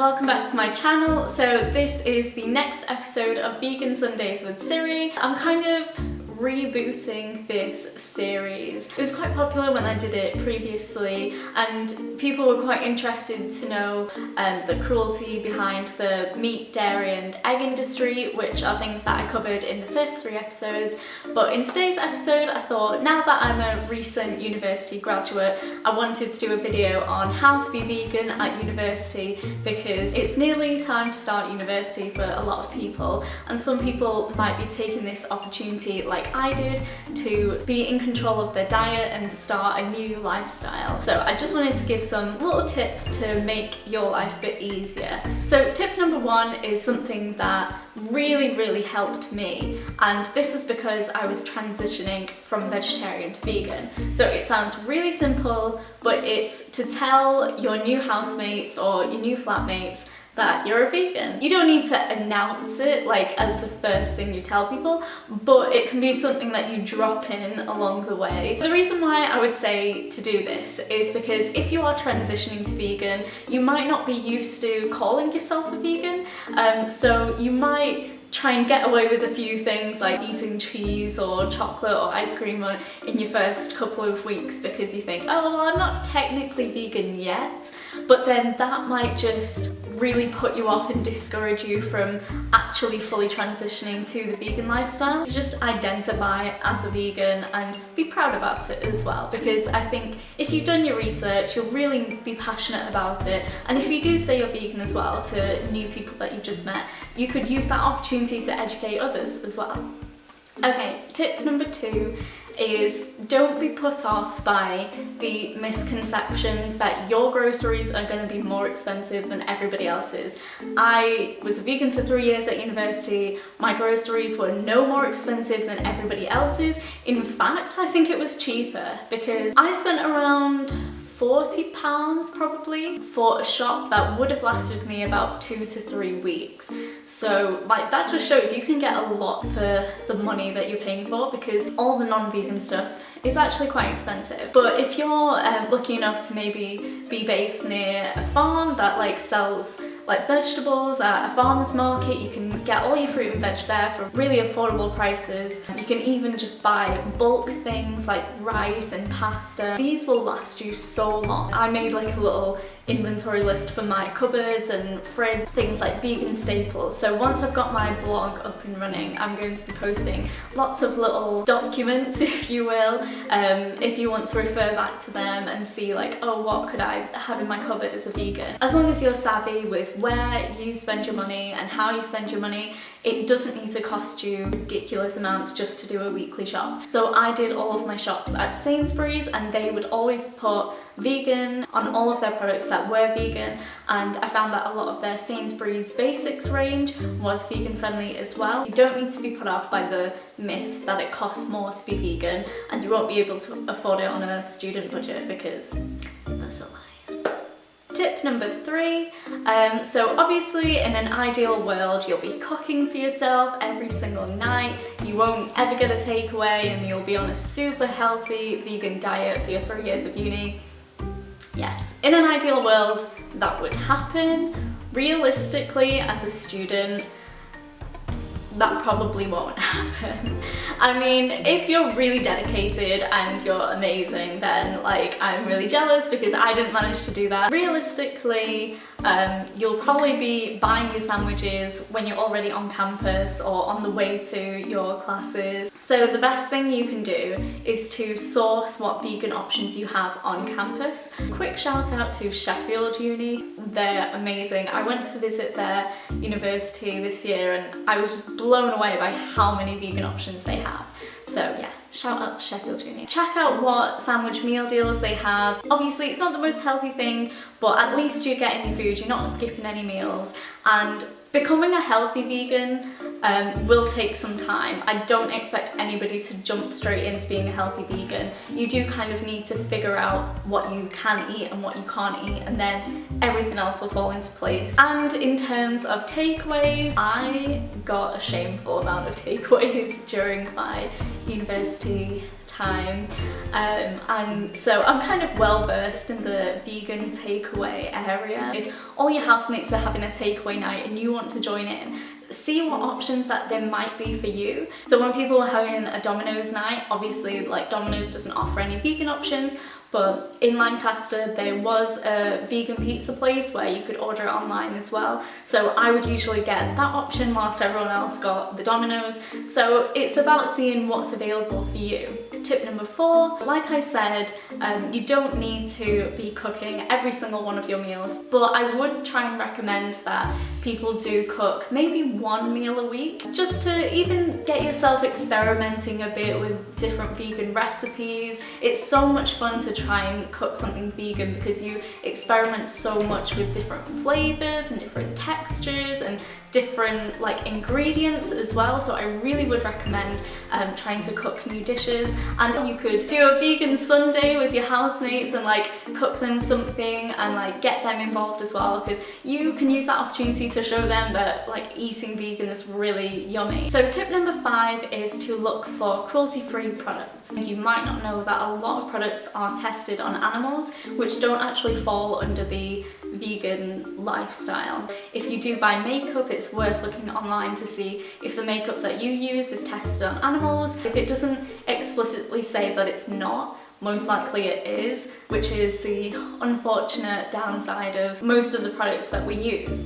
welcome back to my channel. So this is the next episode of Vegan Sundays with Siri. I'm kind of rebooting this series. It was quite popular when I did it previously and people were quite interested to know the cruelty behind the meat, dairy and egg industry, which are things that I covered in the first 3 episodes. But in today's episode I thought, now that I'm a recent university graduate, I wanted to do a video on how to be vegan at university, because it's nearly time to start university for a lot of people and some people might be taking this opportunity, like I did, to be in control of their diet and start a new lifestyle. So I just wanted to give some little tips to make your life a bit easier. So tip number 1 is something that really helped me, and this was because I was transitioning from vegetarian to vegan. So it sounds really simple, but it's to tell your new housemates or your new flatmates that you're a vegan. You don't need to announce it like as the first thing you tell people, but it can be something that you drop in along the way. The reason why I would say to do this is because if you are transitioning to vegan, you might not be used to calling yourself a vegan, so you might try and get away with a few things like eating cheese or chocolate or ice cream in your first couple of weeks because you think, oh well, I'm not technically vegan yet, but then that might just really put you off and discourage you from actually fully transitioning to the vegan lifestyle. So just identify as a vegan and be proud about it as well, because I think if you've done your research, you'll really be passionate about it, and if you do say you're vegan as well to new people that you just met, you could use that opportunity to educate others as well. Okay, tip number 2 is don't be put off by the misconceptions that your groceries are going to be more expensive than everybody else's. I was a vegan for 3 years at university. My groceries were no more expensive than everybody else's. In fact, I think it was cheaper because I spent around £40 probably for a shop that would have lasted me about 2 to 3 weeks. So like that just shows you can get a lot for the money that you're paying for, because all the non-vegan stuff is actually quite expensive. But if you're lucky enough to maybe be based near a farm that like sells like vegetables at a farmer's market, you can get all your fruit and veg there for really affordable prices. You can even just buy bulk things like rice and pasta. These will last you so long. I made like a little inventory list for my cupboards and fridge, things like vegan staples. So once I've got my blog up and running, I'm going to be posting lots of little documents, if you will, if you want to refer back to them and see like, oh, what could I have in my cupboard as a vegan? As long as you're savvy with where you spend your money and how you spend your money, it doesn't need to cost you ridiculous amounts just to do a weekly shop. So I did all of my shops at Sainsbury's and they would always put vegan on all of their products that were vegan, and I found that a lot of their Sainsbury's Basics range was vegan friendly as well. You don't need to be put off by the myth that it costs more to be vegan and you won't be able to afford it on a student budget, because that's a lie. Tip number 3, so obviously in an ideal world you'll be cooking for yourself every single night, you won't ever get a takeaway and you'll be on a super healthy vegan diet for your 3 years of uni. Yes, in an ideal world that would happen. Realistically, as a student, that probably won't happen. I mean, if you're really dedicated and you're amazing, then like I'm really jealous because I didn't manage to do that. Realistically, you'll probably be buying your sandwiches when you're already on campus or on the way to your classes. So the best thing you can do is to source what vegan options you have on campus. Quick shout out to Sheffield Uni, they're amazing. I went to visit their university this year and I was just blown away by how many vegan options they have. So yeah, shout out to Sheffield Uni. Check out what sandwich meal deals they have. Obviously it's not the most healthy thing, but at least you're getting your food, you're not skipping any meals, and becoming a healthy vegan will take some time. I don't expect anybody to jump straight into being a healthy vegan. You do kind of need to figure out what you can eat and what you can't eat, and then everything else will fall into place. And in terms of takeaways, I got a shameful amount of takeaways during my university time. time, and so I'm kind of well versed in the vegan takeaway area. If all your housemates are having a takeaway night and you want to join in, see what options that there might be for you. So when people were having a Domino's night, obviously like Domino's doesn't offer any vegan options, but in Lancaster there was a vegan pizza place where you could order it online as well. So I would usually get that option whilst everyone else got the Domino's. So it's about seeing what's available for you. Tip number 4, like I said, you don't need to be cooking every single one of your meals, but I would try and recommend that people do cook maybe one meal a week, just to even get yourself experimenting a bit with different vegan recipes. It's so much fun to try and cook something vegan because you experiment so much with different flavors and different textures and different like ingredients as well. So I really would recommend trying to cook new dishes. And you could do a vegan Sunday with your housemates and like cook them something and like get them involved as well, because you can use that opportunity to show them that like eating vegan is really yummy. So tip number 5 is to look for cruelty-free products. You might not know that a lot of products are tested on animals, which don't actually fall under the vegan lifestyle. If you do buy makeup, it's worth looking online to see if the makeup that you use is tested on animals. If it doesn't explicitly say that it's not, most likely it is, which is the unfortunate downside of most of the products that we use.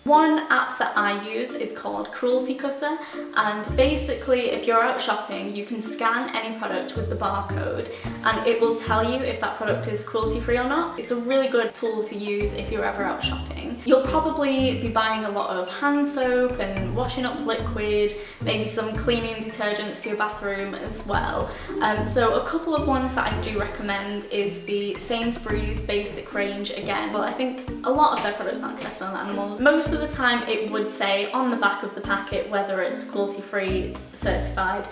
One app that I use is called Cruelty Cutter, and basically if you're out shopping you can scan any product with the barcode and it will tell you if that product is cruelty free or not. It's a really good tool to use if you're ever out shopping. You'll probably be buying a lot of hand soap and washing up liquid, maybe some cleaning detergents for your bathroom as well. So a couple of ones that I do recommend is the Sainsbury's basic range again. Well, I think a lot of their products aren't tested on animals. Most of the time it would say on the back of the packet whether it's cruelty-free certified,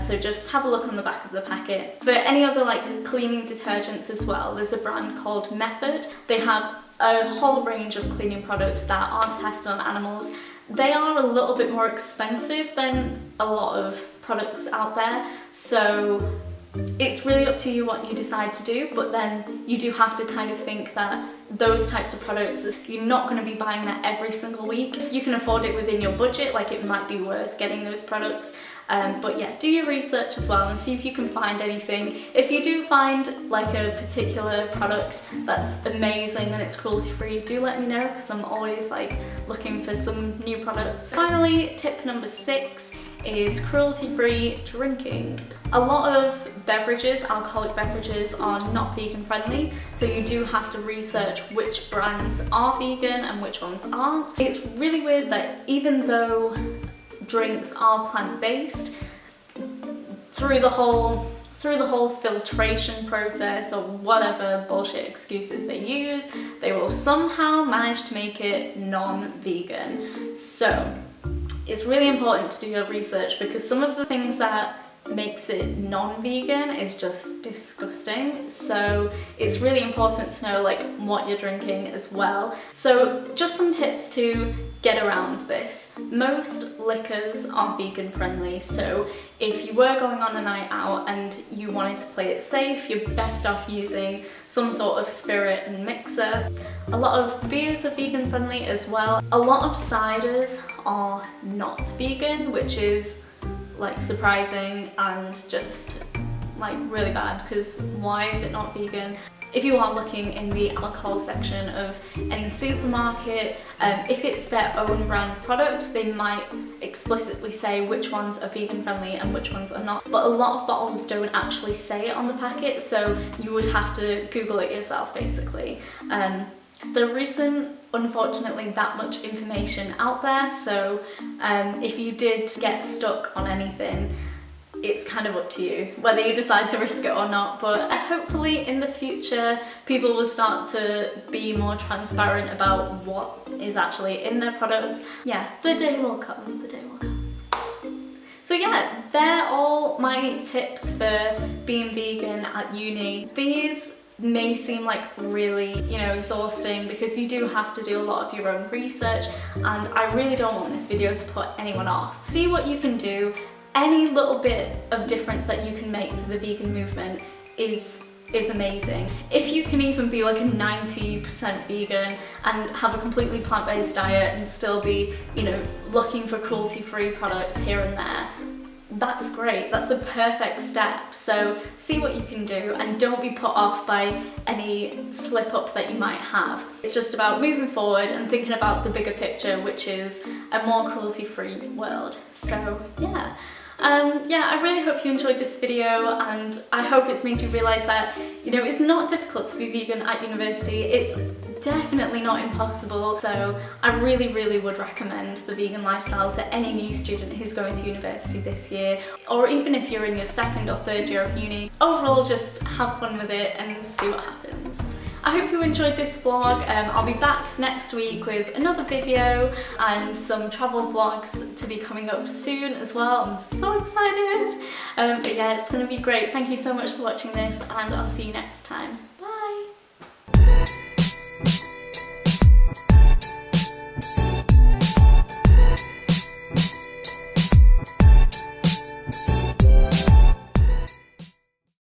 so just have a look on the back of the packet. For any other like cleaning detergents as well, there's a brand called Method. They have a whole range of cleaning products that aren't tested on animals. They are a little bit more expensive than a lot of products out there, so it's really up to you what you decide to do, but then you do have to kind of think that those types of products, you're not going to be buying that every single week. If you can afford it within your budget, like it might be worth getting those products. But yeah, do your research as well and see if you can find anything. If you do find like a particular product that's amazing and it's cruelty free, do let me know, because I'm always like looking for some new products. Finally, tip number 6 is cruelty-free drinking. A lot of beverages, alcoholic beverages, are not vegan friendly, so you do have to research which brands are vegan and which ones aren't. It's really weird that even though drinks are plant-based, through the whole filtration process or whatever bullshit excuses they use, they will somehow manage to make it non-vegan. So it's really important to do your research, because some of the things that makes it non-vegan is just disgusting. So it's really important to know like what you're drinking as well. So just some tips to get around this. Most liquors are vegan friendly, so if you were going on a night out and you wanted to play it safe, you're best off using some sort of spirit and mixer. A lot of beers are vegan friendly as well. A lot of ciders are not vegan, which is like surprising and just like really bad, because why is it not vegan? If you are looking in the alcohol section of any supermarket, if it's their own brand product, they might explicitly say which ones are vegan friendly and which ones are not. But a lot of bottles don't actually say it on the packet, so you would have to Google it yourself basically. There isn't, unfortunately, that much information out there, so if you did get stuck on anything, it's kind of up to you whether you decide to risk it or not. But hopefully in the future people will start to be more transparent about what is actually in their products. Yeah, the day will come, the day will come. So yeah, they're all my tips for being vegan at uni. These may seem like really, exhausting, because you do have to do a lot of your own research, and I really don't want this video to put anyone off. See what you can do. any little bit of difference that you can make to the vegan movement is amazing. If you can even be like a 90% vegan and have a completely plant-based diet and still be, you know, looking for cruelty-free products here and there, that's great. That's a perfect step. So see what you can do and don't be put off by any slip up that you might have. It's just about moving forward and thinking about the bigger picture, which is a more cruelty-free world. So yeah. I really hope you enjoyed this video, and I hope it's made you realise that, you know, it's not difficult to be vegan at university. It's definitely not impossible. So I really would recommend the vegan lifestyle to any new student who's going to university this year, or even if you're in your second or third year of uni. Overall, just have fun with it and see what happens. I hope you enjoyed this vlog. I'll be back next week with another video and some travel vlogs to be coming up soon as well. I'm so excited. But yeah, it's going to be great. Thank you so much for watching this, and I'll see you next time. Bye!